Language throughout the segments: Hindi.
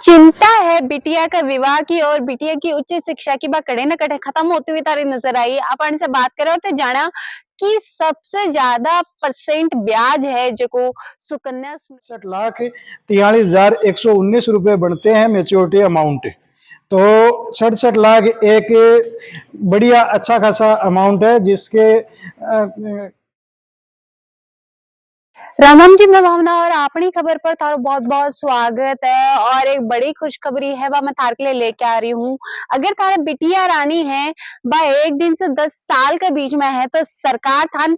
चिंता है बिटिया का विवाह की और बिटिया की उच्च शिक्षा की बात कड़े न कड़े खत्म होती हुई तारी नजर आई। अपन से बात करें और तो जाना कि सबसे ज्यादा परसेंट ब्याज है जो सुकन्या 67,43,119 रुपए बनते हैं मेच्योरिटी अमाउंट। तो 67 लाख एक बढ़िया अच्छा खासा अमाउंट है जिसके रामम जी मैं भावना और अपनी खबर पर थारो बहुत बहुत स्वागत है। और एक बड़ी खुशखबरी है वह मैं थार के लिए लेके आ रही हूँ। अगर थारा बिटिया रानी है वह 1 दिन से 10 साल के बीच में है तो सरकार थान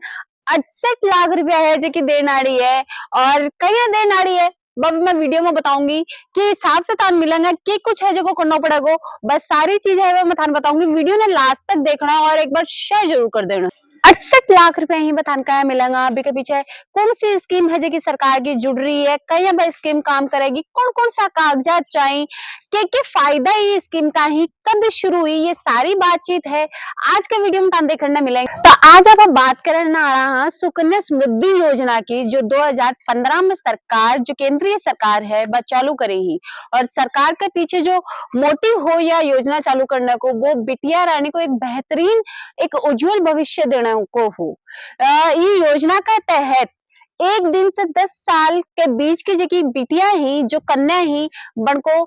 68 लाख रुपया है जो कि देन आड़ी है। और कहीं देन आड़ी है बब मैं वीडियो में बताऊंगी कि हिसाब से थान मिलेंगे कि कुछ है जो करना पड़ेगा। बस सारी चीजें है वो मैं थान बताऊंगी। वीडियो ने लास्ट तक देखना और एक बार शेयर जरूर कर देना। 68 लाख रुपए ही बतान का मिलेगा। अभी के पीछे कौन सी स्कीम है जो कि सरकार की जुड़ रही है, कहीं अब स्कीम काम करेगी, कौन कौन सा कागजात चाहिए, के फायदा ये स्कीम का ही कब शुरू हुई, ये सारी बातचीत है आज के वीडियो में तान देखने मिलेंगे। तो आज आप बात करना आ रहा है सुकन्या समृद्धि योजना की जो 2015 में सरकार जो केंद्रीय सरकार है वह चालू करेगी। और सरकार के पीछे जो मोटिव हो या योजना चालू करने को वो बिटिया रानी को एक बेहतरीन एक उज्जवल भविष्य देने को हो। ये योजना के तहत 1 दिन से 10 साल के बीच की जो बिटिया ही जो कन्या ही बनको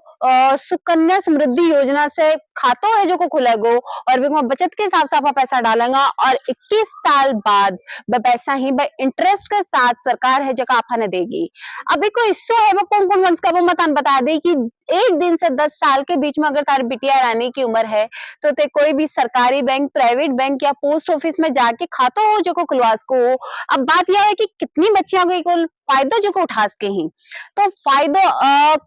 सुकन्या समृद्धि योजना से खातो है जो को खुलेगो और बचत के हिसाब से आप पैसा डालेगा और 21 साल बाद वह पैसा ही वह इंटरेस्ट के साथ सरकार है जो आपा ने देगी। अभी कोई इश्यू है वो कौन कौन वंश का वो मतान बता दे कि 1 दिन से 10 साल के बीच में अगर तारी बिटिया रानी की उम्र है तो ते कोई भी सरकारी बैंक, प्राइवेट बैंक या पोस्ट ऑफिस में जाके खातो हो जो को खुलवा सको हो। अब बात यह है कि कितनी बच्चियां को फायदो जो को उठा सके ही तो फायदो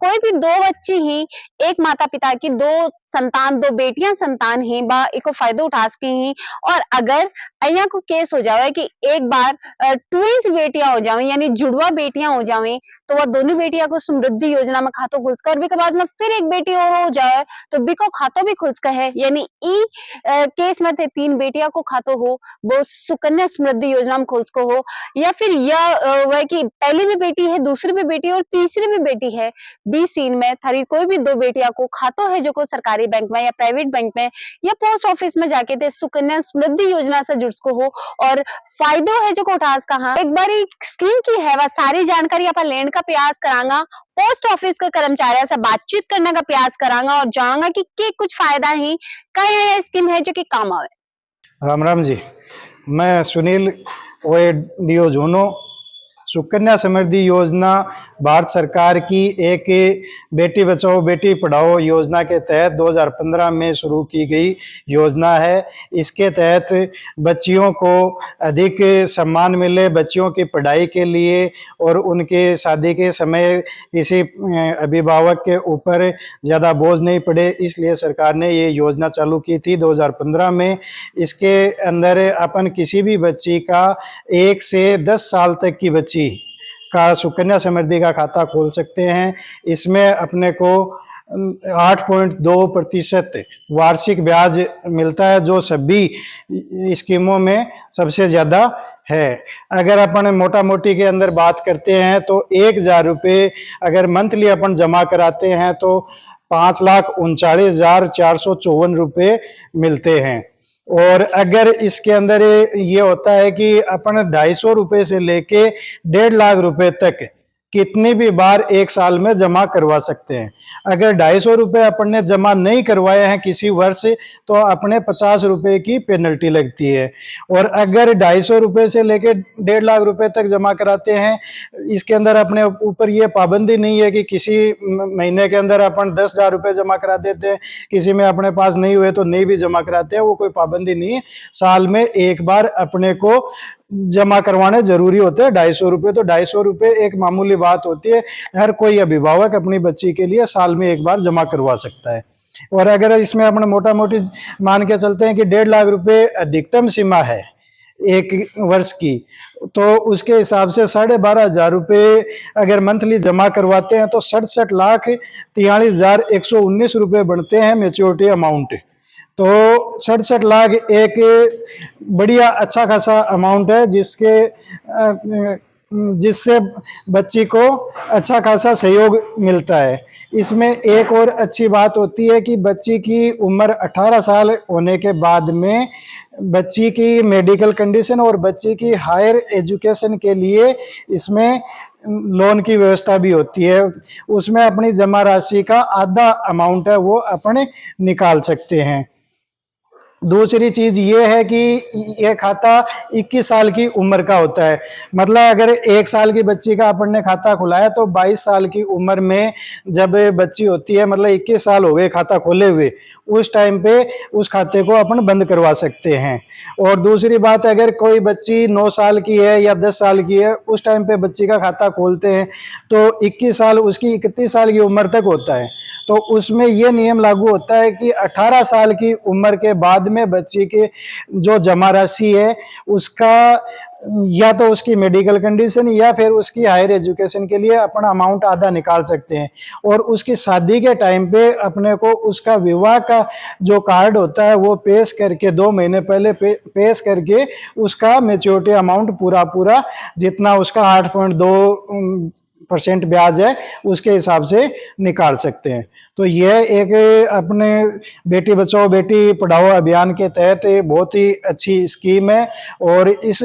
कोई भी 2 बच्ची ही एक माता पिता की 2 संतान 2 बेटियां संतान ही बा एको फायदो उठा सके ही। और अगर अया को केस हो जावे कि एक बार ट्विंस बेटियां हो जावे यानी जुड़वा बेटियां हो जावे तो वह दोनों बेटियां को समृद्धि योजना में खातो खुल सके और के बाद में फिर एक बेटी और हो जाए तो बिको खातो भी खुल सके है। यानी ई केस में थे 3 बेटियां को खातो हो वो सुकन्या समृद्धि योजना में खुल सको हो। या फिर यह वह कि पहली भी बेटी है, दूसरी भी बेटी है और तीसरी भी बेटी है, बी सीन में थारी कोई भी 2 बेटियां को खातो है जो को सरकारी बैंक में या प्राइवेट बैंक में या पोस्ट ऑफिस में जाके थे सुकन्या समृद्धि योजना से जुड़ सको हो और फायदो है जो को उठा कहा एक बार स्कीम की है वह सारी जानकारी आप लेने का प्रयास करांगा। पोस्ट ऑफिस के कर्मचारी से बातचीत करने का प्रयास करांगा और जानांगा कि कुछ फायदा ही कई स्कीम है जो कि काम आवे। राम राम जी, मैं सुनील ओएडीओ जोनो। सुकन्या समृद्धि योजना भारत सरकार की एक बेटी बचाओ बेटी पढ़ाओ योजना के तहत 2015 में शुरू की गई योजना है। इसके तहत बच्चियों को अधिक सम्मान मिले, बच्चियों की पढ़ाई के लिए और उनके शादी के समय किसी अभिभावक के ऊपर ज़्यादा बोझ नहीं पड़े, इसलिए सरकार ने ये योजना चालू की थी 2015 में। इसके अंदर अपन किसी भी बच्ची का 1 से 10 साल तक की बच्ची का सुकन्या समृद्धि का खाता खोल सकते हैं। इसमें अपने को 8.2% वार्षिक ब्याज मिलता है जो सभी स्कीमों में सबसे ज्यादा है। अगर अपन मोटा मोटी के अंदर बात करते हैं तो 1,000 रुपये अगर मंथली अपन जमा कराते हैं तो 5,39,454 रुपये मिलते हैं। और अगर इसके अंदर ये होता है कि अपन 250 रुपये से लेके 1.5 लाख रुपए तक कितनी भी बार 1 साल में जमा करवा सकते हैं। अगर 250 रुपये अपन ने जमा नहीं करवाए हैं किसी वर्ष तो अपने 50 रुपये की पेनल्टी लगती है। और अगर 250 रुपये से लेकर 1.5 लाख रुपए तक जमा कराते हैं, इसके अंदर अपने ऊपर ये पाबंदी नहीं है कि किसी महीने के अंदर अपन 10,000 रुपये जमा करा देते हैं, किसी में अपने पास नहीं हुए तो नहीं भी जमा कराते हैं, वो कोई पाबंदी नहीं है। साल में एक बार अपने को जमा करवाने जरूरी होते हैं 250 रुपये। तो 250 रुपये एक मामूली बात होती है, हर कोई अभिभावक अपनी बच्ची के लिए साल में एक बार जमा करवा सकता है। और अगर इसमें अपने मोटा मोटी मान के चलते हैं कि 1.5 लाख रुपये अधिकतम सीमा है 1 वर्ष की, तो उसके हिसाब से 12,500 रुपये अगर मंथली जमा करवाते हैं तो 67,43,119 रुपये बनते हैं मेच्योरिटी अमाउंट। तो 67 लाख एक बढ़िया अच्छा खासा अमाउंट है जिससे बच्ची को अच्छा खासा सहयोग मिलता है। इसमें एक और अच्छी बात होती है कि बच्ची की उम्र 18 साल होने के बाद में बच्ची की मेडिकल कंडीशन और बच्ची की हायर एजुकेशन के लिए इसमें लोन की व्यवस्था भी होती है। उसमें अपनी जमा राशि का आधा अमाउंट है वो अपने निकाल सकते हैं। दूसरी चीज ये है कि ये खाता 21 साल की उम्र का होता है। मतलब अगर 1 साल की बच्ची का अपन ने खाता खुलाया तो 22 साल की उम्र में जब बच्ची होती है, मतलब 21 साल हो गए खाता खोले हुए, उस टाइम पे उस खाते को अपन बंद करवा सकते हैं। और दूसरी बात, अगर कोई बच्ची 9 साल की है या 10 साल की है, उस टाइम पे बच्ची का खाता खोलते हैं तो 21 साल उसकी 31 साल की उम्र तक होता है। तो उसमें ये नियम लागू होता है कि 18 साल की उम्र के बाद में बच्ची की जो जमा राशि है उसका या तो उसकी मेडिकल कंडीशन या फिर उसकी हायर एजुकेशन के लिए अपना अमाउंट आधा निकाल सकते हैं। और उसकी शादी के टाइम पे अपने को उसका विवाह का जो कार्ड होता है वो पेश करके 2 महीने पहले पेश करके उसका मैच्योरिटी अमाउंट पूरा जितना उसका 8.2% ब्याज है उसके हिसाब से निकाल सकते हैं। तो यह एक अपने बेटी बचाओ बेटी पढ़ाओ अभियान के तहत बहुत ही अच्छी स्कीम है। और इस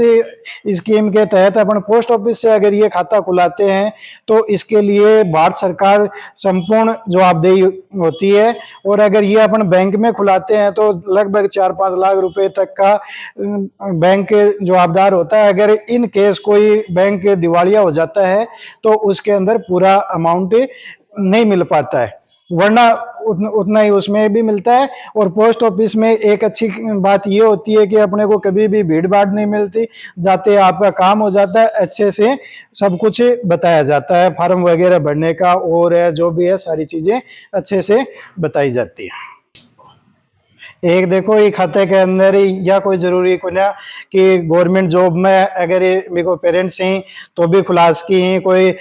स्कीम के तहत अपन पोस्ट ऑफिस से अगर ये खाता खुलाते हैं तो इसके लिए भारत सरकार संपूर्ण जवाबदेही होती है। और अगर ये अपन बैंक में खुलाते हैं तो लगभग 4-5 लाख रुपए तक का बैंक जवाबदार होता है। अगर इन केस कोई बैंक दिवालिया हो जाता है तो उसके अंदर पूरा अमाउंट नहीं मिल पाता है, वरना उतना ही उसमें भी मिलता है। और पोस्ट ऑफिस में एक अच्छी बात ये होती है कि अपने को कभी भी भीड़ भाड़ नहीं मिलती, जाते आपका काम हो जाता है, अच्छे से सब कुछ बताया जाता है, फॉर्म वगैरह भरने का और जो भी है सारी चीजें अच्छे से बताई जाती है। एक देखो ये खाते के अंदर या कोई जरूरी को ना कि गवर्नमेंट जॉब में अगर मेरे को पेरेंट्स हैं तो भी खुलास की हैं, कोई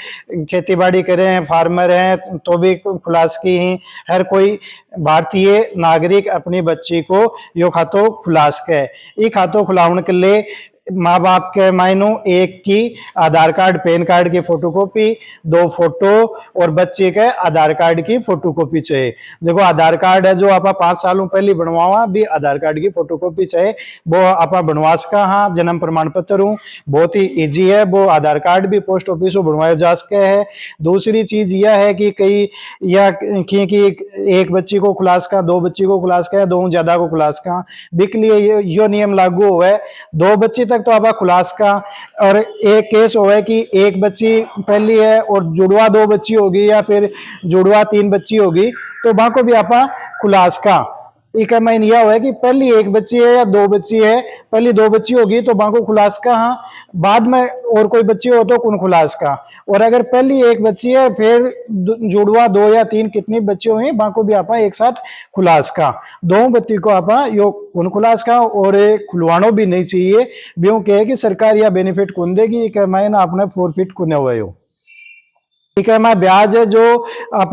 खेती बाड़ी करें फार्मर हैं तो भी खुलास की हैं। हर कोई भारतीय नागरिक अपनी बच्ची को यो खातो खुलास के ये खातो खुलाने के लिए माँ बाप के मायनो एक की आधार कार्ड पैन कार्ड की फोटोकॉपी, 2 फोटो और बच्चे के आधार कार्ड की फोटोकॉपी चाहिए। देखो आधार कार्ड है जो आप 5 सालों पहले बनवावा भी आधार कार्ड की फोटोकॉपी चाहिए, वो आप बनवा सका। हाँ जन्म प्रमाण पत्र हूँ बहुत ही इजी है, वो आधार कार्ड भी पोस्ट ऑफिस में बनवाया जा सके है। दूसरी चीज यह है कि कई या कि एक बच्ची को खुलास का, 2 बच्ची को खुलास का, 2 ज्यादा को खुलास का बिक लिए यो नियम लागू हुआ है। 2 बच्ची तक तो आप खुलास का, और एक केस हुआ है कि एक बच्ची पहली है और जुड़वा 2 बच्ची होगी या फिर जुड़वा 3 बच्ची होगी तो वहां को भी आप खुलास का। एक मायने यह हुआ है कि पहली एक बच्ची है या 2 बच्ची है, पहली 2 बच्ची होगी तो वहां को खुलास का, हाँ बाद में और कोई बच्ची हो तो कौन खुलास का। और अगर पहली एक बच्ची है फिर जुड़वा 2 या 3 कितनी बच्ची हुई वहां को भी आप एक साथ खुलास का। 2 बच्ची को आप यो कौन खुलास का और खुलवानो भी नहीं चाहिए, ब्यों कहे कि सरकार या बेनिफिट कौन देगी एक मायना अपने फॉरफिट कुने हुए हो। ठीक है, मैं ब्याज है जो आप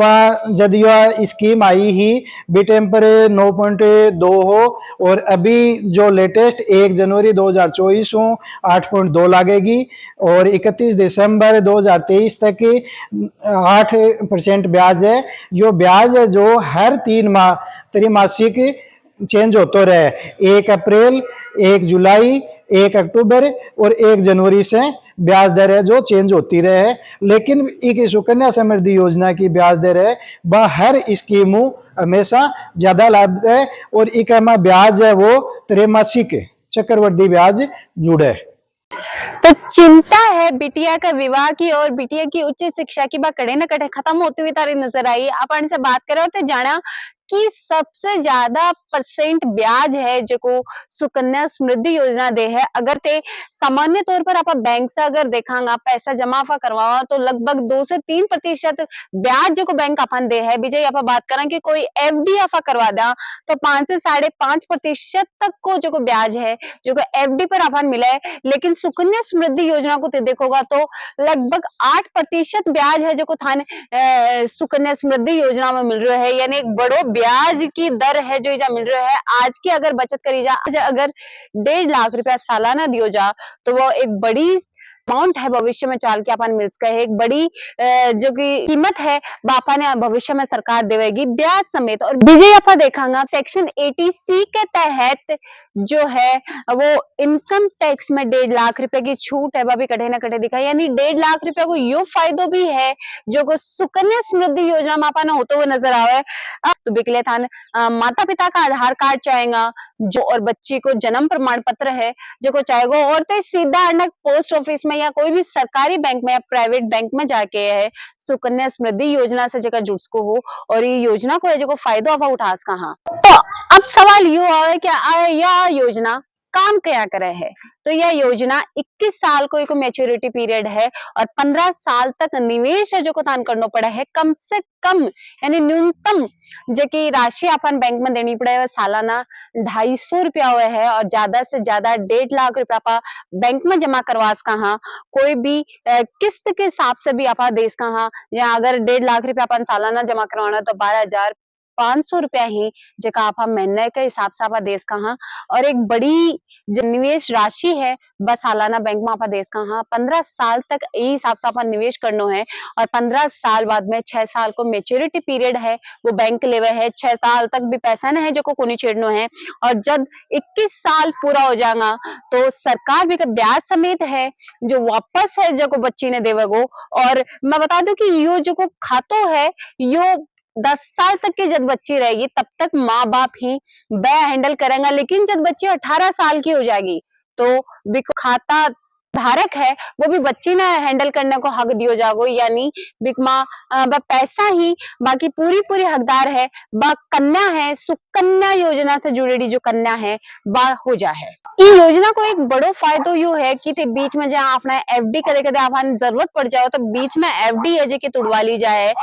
जब यह स्कीम आई ही बी टाइम पर 9.2 हो और अभी जो लेटेस्ट 1 जनवरी 2024 हो 8.2 लगेगी और 31 दिसंबर 2023 तक 8% ब्याज है। यो ब्याज है जो हर 3 माह त्रैमासिक चेंज होते रहे, 1 अप्रैल, 1 जुलाई, 1 अक्टूबर और 1 जनवरी से ब्याज दर है जो चेंज होती रहे। लेकिन एक सुकन्या समृद्धि योजना की ब्याज दर है वह हर स्कीमों हमेशा ज्यादा लाभ है और एक ब्याज है वो त्रैमासिक चक्रवृद्धि ब्याज जुड़े। तो चिंता है बिटिया का विवाह की और बिटिया की उच्च शिक्षा की बात कड़े न कड़े खत्म होती हुई तारी नजर आई। अपन से बात करें और तो जाना कि सबसे ज्यादा परसेंट ब्याज है जो सुकन्या समृद्धि योजना दे है। अगर ते सामान्य तौर पर आप बैंक से अगर देखांगा पैसा जमा करवाओ तो लगभग 2 से 3% ब्याज जो बैंक अपन दे है। विजय आप बात करें कि कोई एफडी आप करवा दा तो 5 से 5.5% तक को जो ब्याज है जो एफडी पर अपन मिला है। लेकिन सुकन्या समृद्धि योजना को देखोगा तो लगभग 8% ब्याज है जो थाने सुकन्या समृद्धि योजना में मिल रहा है, यानी एक बड़ो ब्याज की दर है जो इजा मिल रहा है। आज की अगर बचत करी जा, अगर 1.5 लाख रुपया सालाना दियो जा तो वो एक बड़ी अमाउंट है भविष्य में चाल के अपन मिल्स का है एक बड़ी जो कि कीमत है बापा ने भविष्य में सरकार देवेगी ब्याज समेत। और बीजे आपा देखांगा सेक्शन 80C के तहत जो है वो इनकम टैक्स में 1.5 लाख रुपए की छूट है वह भी कटे ना कटे दिखा, यानी 1.5 लाख रुपए को यो फायदो भी है जो को सुकन्या समृद्धि योजना में अपन होते हुए नजर आवे। तो बिकले थान माता पिता का आधार कार्ड चाहेगा जो और बच्ची को जन्म प्रमाण पत्र है जो को चाहेगा और तो सीधा अनक पोस्ट ऑफिस में या कोई भी सरकारी बैंक में या प्राइवेट बैंक में जाके है सुकन्या समृद्धि योजना से जगह जुड़सको हो और ये योजना को है जो को फायदा आप उठास कहाँ। तो अब सवाल यो है कि यह योजना काम क्या करे है। तो यह योजना 21 साल को एक मैच्योरिटी पीरियड है और 15 साल तक निवेश है जो को तान करना पड़ा है कम से कम यानी न्यूनतम जो की राशि अपन बैंक में देनी पड़े सालाना 250 रुपया हुए है और ज्यादा से ज्यादा 1.5 लाख रुपया आप बैंक में जमा करवास कहा कोई भी किस्त के हिसाब से भी आप देश कहा या अगर 1.5 लाख रुपया अपन सालाना जमा करवाना तो 12,500 रुपया ही जगह आप महीने के हिसाब से आप देश कहा और एक बड़ी जो निवेश राशि है बस सालाना बैंक में आप देश कहा 15 साल तक यही हिसाब से अपन निवेश करना है और 15 साल बाद में 6 साल को मेच्योरिटी पीरियड है वो बैंक लेवे है 6 साल तक भी पैसा नहीं है जो को कोनी छेड़ना है और जब 21 साल पूरा हो जाएगा तो सरकार भी का ब्याज समेत है जो वापस है जो को बच्ची ने देवेगो। और मैं बता दूं कि यो जो को खातो है यो 10 साल तक की जब बच्ची रहेगी तब तक माँ बाप ही वह हैंडल करेंगे, लेकिन जब बच्ची 18 साल की हो जाएगी तो बिक खाता धारक है वो भी बच्ची ने हैंडल करने को हक दियो जागो, यानी बिकमा पैसा ही बाकी पूरी हकदार है बा कन्या है सुकन्या योजना से जुड़ी जो कन्या है बा हो जा है। ये योजना को एक बड़ो फायदो यू है कि बीच में जहाँ अपना एफडी करे कदे आपन जरूरत पड़ जाओ तो बीच में एफडी है जो कि तुड़वा ली जाए।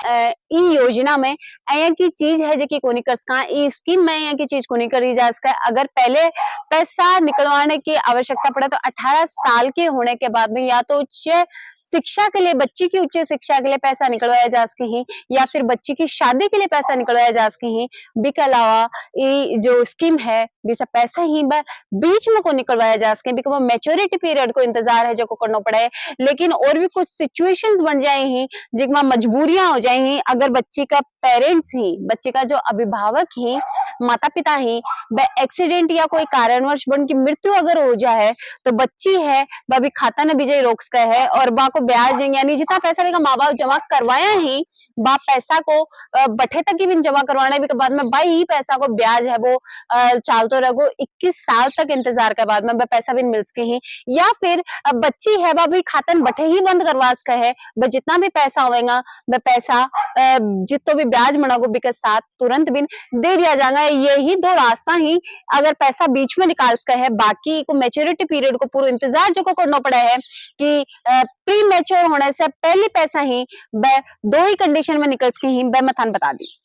ई योजना में ऐया की चीज है जो कि कोनी कर सका ई स्कीम में ऐया की चीज कोनी करी जा सका। अगर पहले पैसा निकलवाने की आवश्यकता पड़े तो 18 साल के होने के बाद में या तो उच्च शिक्षा के लिए बच्ची की उच्च शिक्षा के लिए पैसा निकलवाया जा सके ही या फिर बच्ची की शादी के लिए पैसा निकलवाया जा सके ही बिक अलावा ये जो स्कीम है जिससे पैसा ही बीच में को निकलवाया जा सके बिकॉज वो मैच्योरिटी पीरियड को इंतजार है जो को करना पड़ा है। लेकिन और भी कुछ सिचुएशंस बन जाए ही जिसमें मजबूरियां हो जाए ही अगर बच्ची का पेरेंट्स ही बच्चे का जो अभिभावक ही माता पिता ही एक्सीडेंट या कोई कारणवश बन की मृत्यु अगर हो जाए तो बच्ची है वह भी खाता न विजय रोक सका है और बा को ब्याज देंगे यानी जितना पैसा लेगा माँ बाप जमा करवाया ही बाप पैसा को बठे तक की भी जमा करवाने के बाद में भाई ही पैसा को ब्याज है वो चालतो रहो 21 साल तक इंतजार के बाद में वह पैसा भी मिल सके ही या फिर बच्ची है वह भी खातन बठे ही बंद करवा सका है वह जितना भी पैसा होगा वह पैसा जितो भी ब्याज मनागो बिके साथ तुरंत भी दे दिया जाएगा। यही दो रास्ता ही अगर पैसा बीच में निकाल सका है बाकी को मैच्योरिटी पीरियड को पूरा इंतजार जो को करना पड़ा है कि प्री मैच्योर होने से पहले पैसा ही दो ही कंडीशन में निकल सके ही मैं बता दी।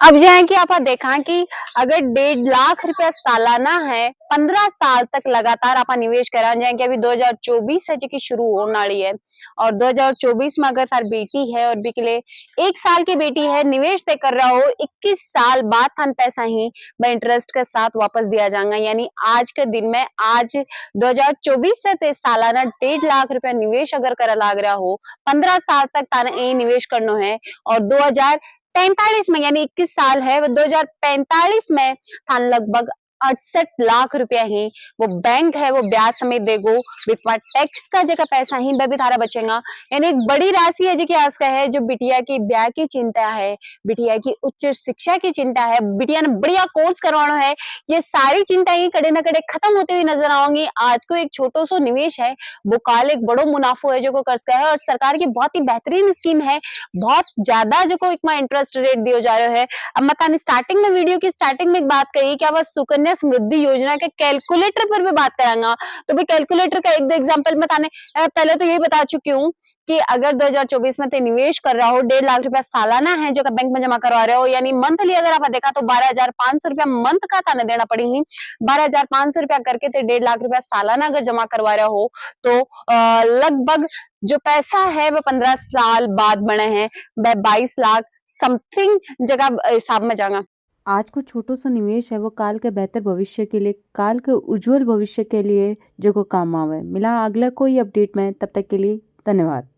अब जाए कि आप देखा कि अगर 1.5 लाख रुपया सालाना है 15 साल तक लगातार आप निवेश करा जाए कि अभी 2024 है जो कि शुरू होने वाली है और 2024 में अगर तार बेटी है और बिकले 1 साल की बेटी है निवेश तय कर रहा हो 21 साल बाद थान पैसा ही इंटरेस्ट के साथ वापस दिया जाएगा। यानी आज के दिन में आज 2024 से सालाना 1.5 लाख रुपया निवेश अगर करा लाग रहा हो 15 साल तक ताने ये निवेश करना है और 2045 में यानी 21 साल है 2045 में थान लगभग 68 लाख रुपया ही वो बैंक है वो ब्याज समेत देगो बिकवा टैक्स का जगह पैसा ही भी थारा बचेगा। यानी एक बड़ी राशि है जो कि आज का है जो बिटिया की ब्याह की चिंता है बिटिया की उच्च शिक्षा की चिंता है बिटिया ने बढ़िया कोर्स करवाना है ये सारी चिंता ही कड़े न कड़े खत्म होते हुए नजर आएंगी। आज को एक छोटो सो निवेश है वो काल एक बड़ो मुनाफो है जो को कर सका है और सरकार की बहुत ही बेहतरीन स्कीम है बहुत ज्यादा जो को एक इंटरेस्ट रेट दिया जा रहा है। अब मैं स्टार्टिंग में वीडियो की स्टार्टिंग में एक बात कही कि अब सुकन्या समृद्धि योजना के कैलकुलेटर पर भी बात करांगा तो भाई कैलकुलेटर का एक एग्जांपल मैं थाने पहले तो यही बता चुकी हूँ कि अगर 2024 में निवेश कर रहा हो 1.5 लाख रुपया सालाना है जो बैंक में जमा करवा रहे हो यानी मंथली अगर आप देखा तो 12,500 रुपया मंथ का थाने देना पड़ी ही 12,500 रुपया करके 1.5 लाख रुपया सालाना अगर जमा करवा रहे हो तो लगभग जो पैसा है वो 15 साल बाद बने हैं 22 लाख समथिंग जगह हिसाब में जाएगा। आज को छोटो सो निवेश है वो काल के बेहतर भविष्य के लिए, काल के उज्जवल भविष्य के लिए जो को काम आवे। मिला अगला कोई अपडेट में, तब तक के लिए धन्यवाद।